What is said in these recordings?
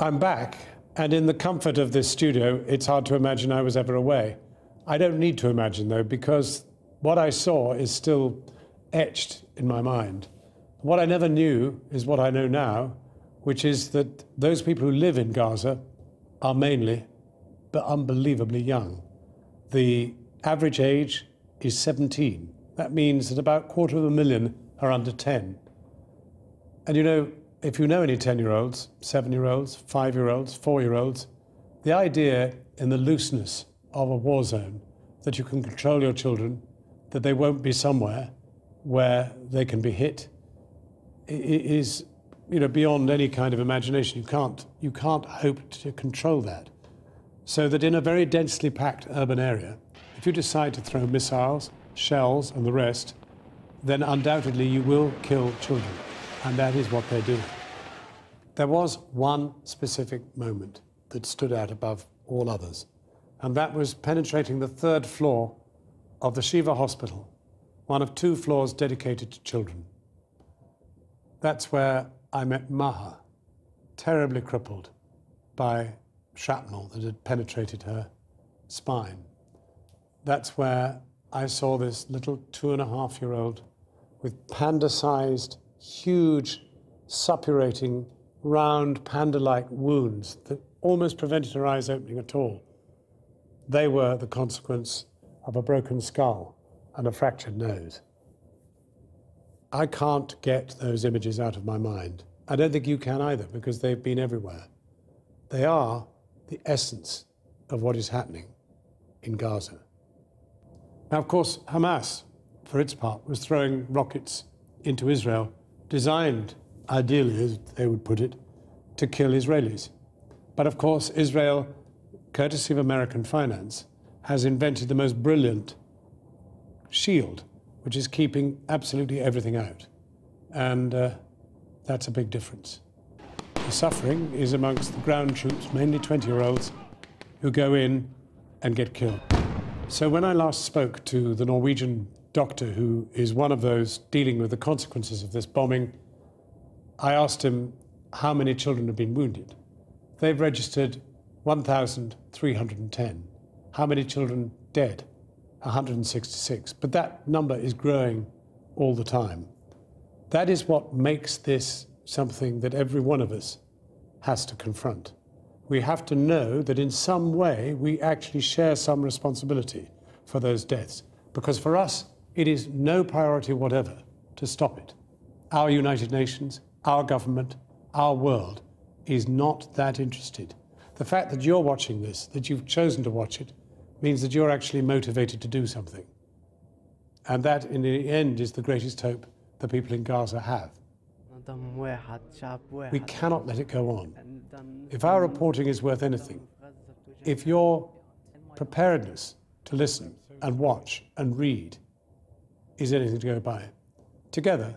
I'm back, and in the comfort of this studio, it's hard to imagine I was ever away. I don't need to imagine, though, because what I saw is still etched in my mind. What I never knew is what I know now, which is that those people who live in Gaza are mainly, but unbelievably young. The average age is 17. That means that about 250,000 are under 10. And you know, if you know any 10-year-olds, 7-year-olds, 5-year-olds, 4-year-olds, the idea in the looseness of a war zone that you can control your children, that they won't be somewhere where they can be hit, is, you know, beyond any kind of imagination. You can't hope to control that. So that in a very densely packed urban area, if you decide to throw missiles, shells and the rest, then undoubtedly you will kill children. And that is what they're doing. There was one specific moment that stood out above all others, and that was penetrating the 3rd floor of the Shiva Hospital, one of 2 floors dedicated to children. That's where I met Maha, terribly crippled by shrapnel that had penetrated her spine. That's where I saw this little 2.5-year-old with panda-sized, huge, suppurating, round, panda-like wounds that almost prevented her eyes opening at all. They were the consequence of a broken skull and a fractured nose. I can't get those images out of my mind. I don't think you can either, because they've been everywhere. They are the essence of what is happening in Gaza. Now, of course, Hamas, for its part, was throwing rockets into Israel, designed, ideally, as they would put it, to kill Israelis. But of course, Israel, courtesy of American finance, has invented the most brilliant shield, which is keeping absolutely everything out. And that's a big difference. The suffering is amongst the ground troops, mainly 20-year-olds, who go in and get killed. So when I last spoke to the Norwegian doctor who is one of those dealing with the consequences of this bombing, I asked him how many children have been wounded. They've registered 1,310. How many children dead? 166. But that number is growing all the time. That is what makes this something that every one of us has to confront. We have to know that in some way we actually share some responsibility for those deaths, because for us it is no priority whatever to stop it. Our United Nations, our government, our world is not that interested. The fact that you're watching this, that you've chosen to watch it, means that you're actually motivated to do something. And that, in the end, is the greatest hope the people in Gaza have. We cannot let it go on. If our reporting is worth anything, if your preparedness to listen and watch and read is anything to go by, together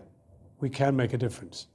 we can make a difference.